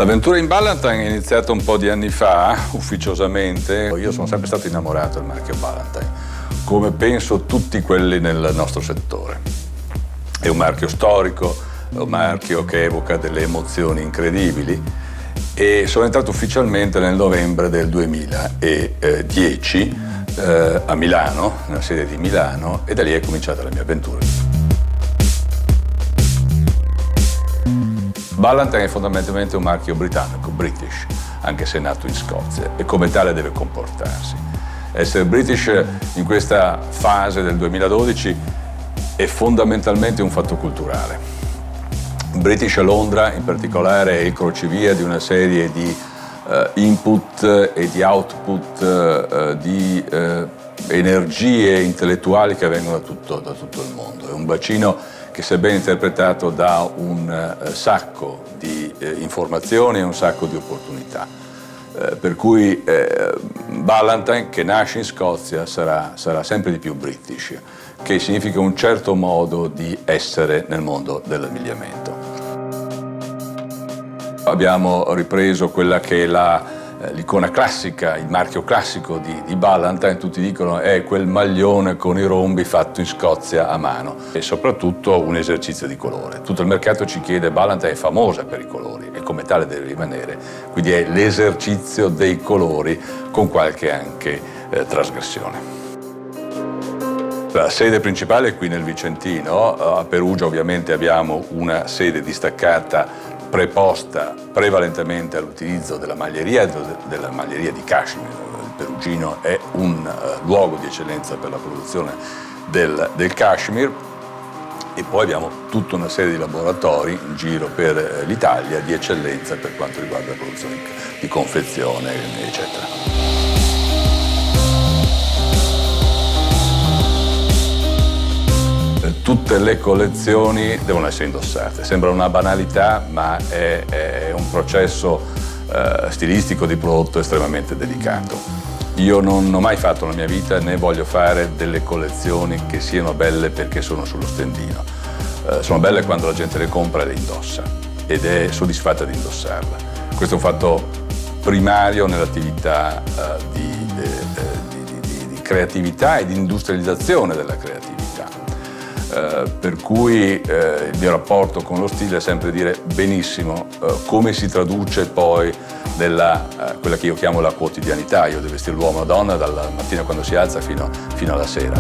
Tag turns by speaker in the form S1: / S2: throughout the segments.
S1: L'avventura in Ballantyne è iniziata un po' di anni fa, ufficiosamente. Io sono sempre stato innamorato del marchio Ballantyne, come penso tutti quelli nel nostro settore. È un marchio storico, è un marchio che evoca delle emozioni incredibili e sono entrato ufficialmente nel novembre del 2010 a Milano, nella sede di Milano, e da lì è cominciata la mia avventura. Ballantyne è fondamentalmente un marchio britannico, British, anche se è nato in Scozia, e come tale deve comportarsi. Essere British in questa fase del 2012 è fondamentalmente un fatto culturale. British a Londra in particolare è il crocevia di una serie di input e di output, di energie intellettuali che vengono da tutto il mondo. È un bacino che, se ben interpretato, dà un sacco di informazioni e un sacco di opportunità. Per cui Ballantyne, che nasce in Scozia, sarà sempre di più British, che significa un certo modo di essere nel mondo dell'abbigliamento. Abbiamo ripreso quella che è l'icona classica, il marchio classico di Ballantyne. Tutti dicono è quel maglione con i rombi fatto in Scozia a mano, e soprattutto un esercizio di colore. Tutto il mercato ci chiede, Ballantyne è famosa per i colori e come tale deve rimanere, quindi è l'esercizio dei colori con qualche anche trasgressione. La sede principale è qui nel Vicentino. A Perugia ovviamente abbiamo una sede distaccata preposta prevalentemente all'utilizzo della maglieria di cashmere. Il perugino è un luogo di eccellenza per la produzione del cashmere, e poi abbiamo tutta una serie di laboratori in giro per l'Italia di eccellenza per quanto riguarda la produzione di confezione, eccetera. Tutte le collezioni devono essere indossate. Sembra una banalità, ma è un processo stilistico di prodotto estremamente delicato. Io non ho mai fatto nella mia vita, né voglio fare delle collezioni che siano belle perché sono sullo stendino. Sono belle quando la gente le compra e le indossa ed è soddisfatta di indossarla. Questo è un fatto primario nell'attività di creatività e di industrializzazione della creatività. Per cui il mio rapporto con lo stile è sempre dire benissimo come si traduce poi quella che io chiamo la quotidianità. Io devo vestire l'uomo o la donna dalla mattina quando si alza fino alla sera.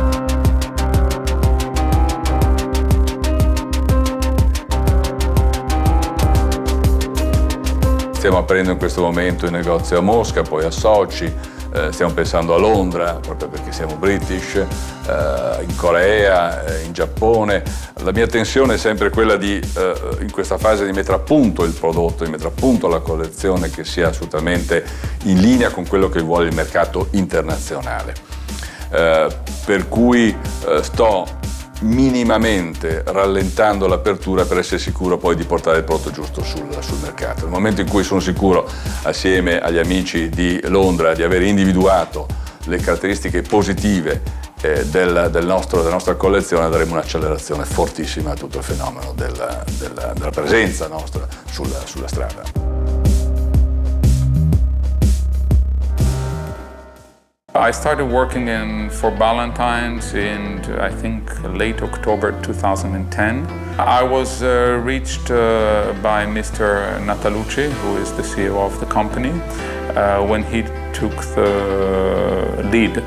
S1: Stiamo aprendo in questo momento il negozio a Mosca, poi a Sochi. Stiamo pensando a Londra, proprio perché siamo British, in Corea, in Giappone. La mia tensione è sempre quella di, in questa fase, di mettere a punto il prodotto, di mettere a punto la collezione che sia assolutamente in linea con quello che vuole il mercato internazionale. Per cui sto minimamente rallentando l'apertura per essere sicuro poi di portare il prodotto giusto sul mercato. Nel momento in cui sono sicuro, assieme agli amici di Londra, di aver individuato le caratteristiche positive della nostra collezione, daremo un'accelerazione fortissima a tutto il fenomeno della presenza nostra sulla strada.
S2: I started working for Ballantyne's in, I think, late October 2010. I was reached by Mr. Natalucci, who is the CEO of the company, when he took the lead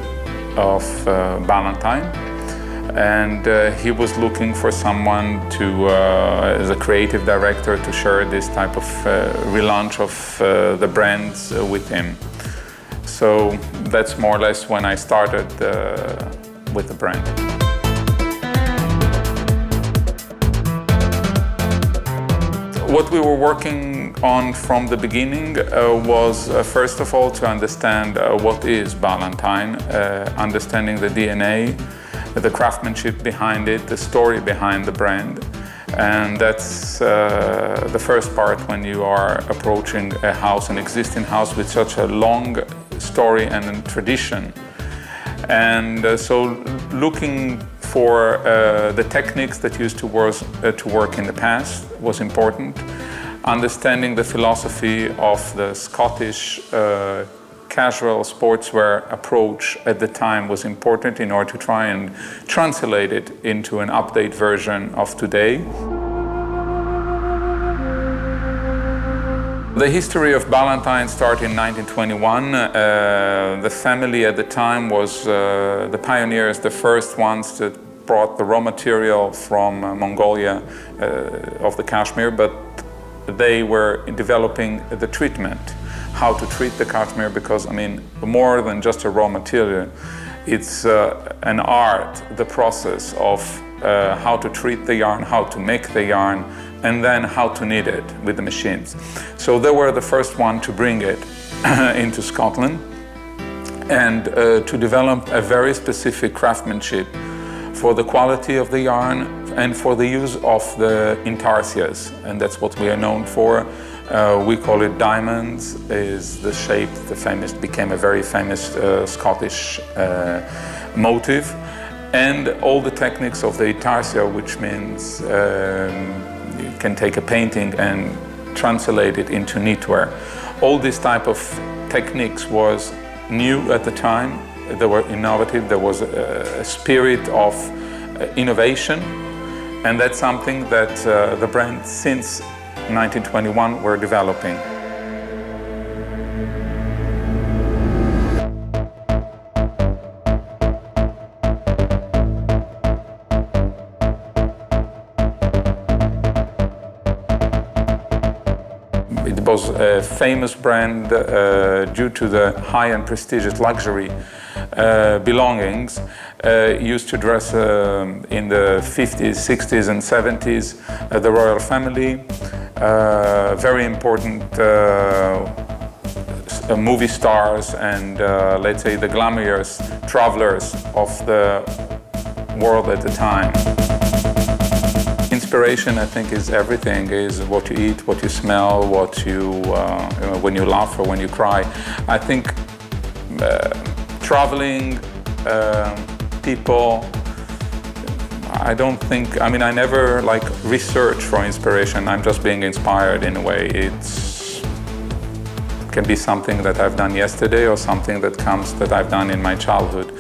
S2: of Ballantyne. And he was looking for someone to, as a creative director, to share this type of relaunch of the brands with him. So that's more or less when I started with the brand. What we were working on from the beginning was first of all to understand what is Ballantyne, understanding the DNA, the craftsmanship behind it, the story behind the brand. And that's the first part when you are approaching a house, an existing house with such a long story and tradition. And so looking for the techniques that used to work in the past was important. understanding the philosophy of the Scottish casual sportswear approach at the time was important in order to try and translate it into an update version of today. The history of Ballantyne started in 1921. The family at the time was the pioneers, the first ones that brought the raw material from Mongolia of the cashmere, but they were developing the treatment, how to treat the cashmere, because, I mean, more than just a raw material, it's an art, the process of how to treat the yarn, how to make the yarn, and then how to knit it with the machines. So they were the first one to bring it into Scotland and to develop a very specific craftsmanship for the quality of the yarn and for the use of the intarsias, and that's what we are known for. We call it diamonds, is the shape, became a very famous Scottish motif, and all the techniques of the intarsia, which means you can take a painting and translate it into knitwear. All this type of techniques was new at the time. They were innovative. There was a spirit of innovation, and that's something that the brand since 1921 were developing. It was a famous brand due to the high and prestigious luxury belongings. Used to dress in the 50s, 60s and 70s, the royal family, very important movie stars and let's say the glamorous travelers of the world at the time. Inspiration, I think, is everything, is what you eat, what you smell, what you when you laugh or when you cry. I think traveling, people, I I never research for inspiration. I'm just being inspired in a way. It can be something that I've done yesterday or something that I've done in my childhood.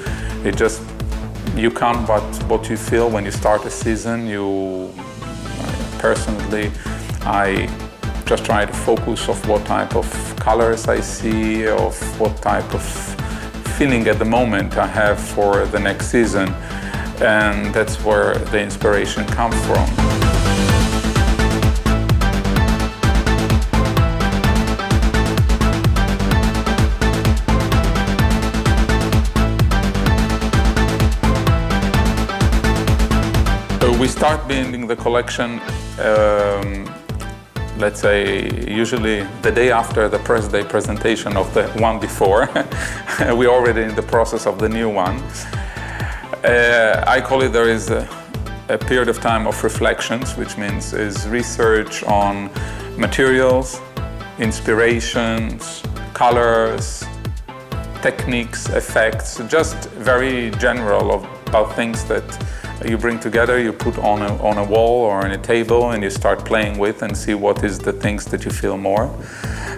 S2: You come what you feel when you start a season. Personally, I just try to focus on what type of colors I see, of what type of feeling at the moment I have for the next season, and that's where the inspiration comes from. We start building the collection, let's say, usually the day after the press day presentation of the one before. We're already in the process of the new one. I call it, there is a period of time of reflections, which means is research on materials, inspirations, colors, techniques, effects, just very general about things that you bring together, you put on a wall or on a table, and you start playing with and see what is the things that you feel more.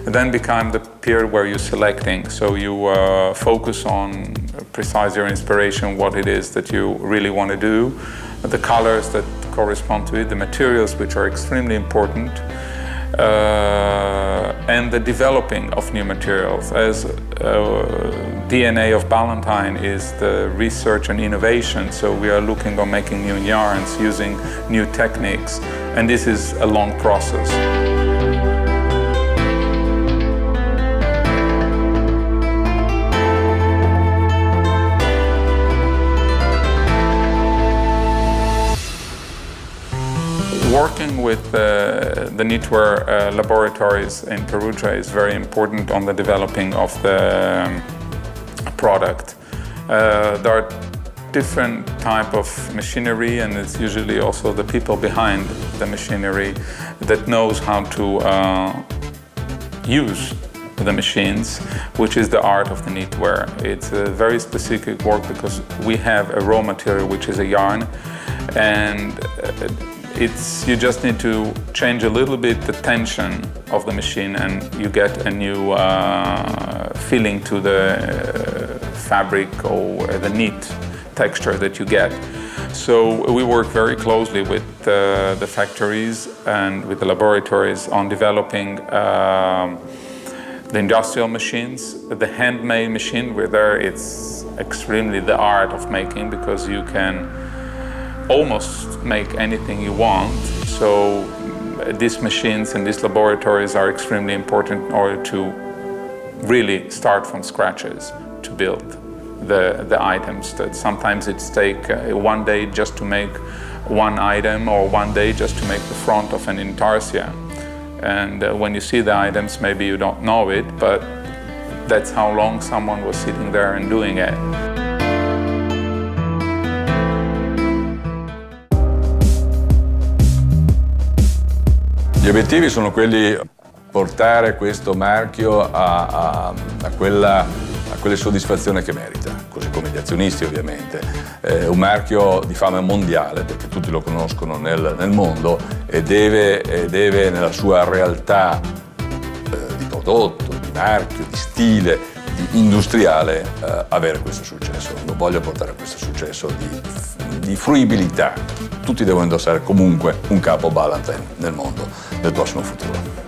S2: And then become the period where you're selecting. So you focus on precise your inspiration, what it is that you really want to do, the colors that correspond to it, the materials which are extremely important, and the developing of new materials. As DNA of Ballantyne is the research and innovation, so we are looking on making new yarns, using new techniques, and this is a long process. Working with the knitwear laboratories in Perugia is very important on the developing of the product. There are different type of machinery, and it's usually also the people behind the machinery that knows how to use the machines, which is the art of the knitwear. It's a very specific work because we have a raw material which is a yarn, and you just need to change a little bit the tension of the machine and you get a new feeling to the fabric or the neat texture that you get. So we work very closely with the factories and with the laboratories on developing the industrial machines, the handmade machine, where it's extremely the art of making, because you can almost make anything you want. So these machines and these laboratories are extremely important in order to really start from scratches to build the items. That sometimes it's take one day just to make one item, or one day just to make the front of an intarsia. And when you see the items, maybe you don't know it, but that's how long someone was sitting there and doing it.
S1: Gli obiettivi sono quelli di portare questo marchio a quelle soddisfazioni che merita, così come gli azionisti ovviamente. È un marchio di fama mondiale, perché tutti lo conoscono nel mondo, e deve nella sua realtà di prodotto, di marchio, di stile, di industriale avere questo successo. Lo voglio portare a questo successo di fruibilità. Tutti devono indossare comunque un capo Ballantyne nel mondo nel prossimo futuro.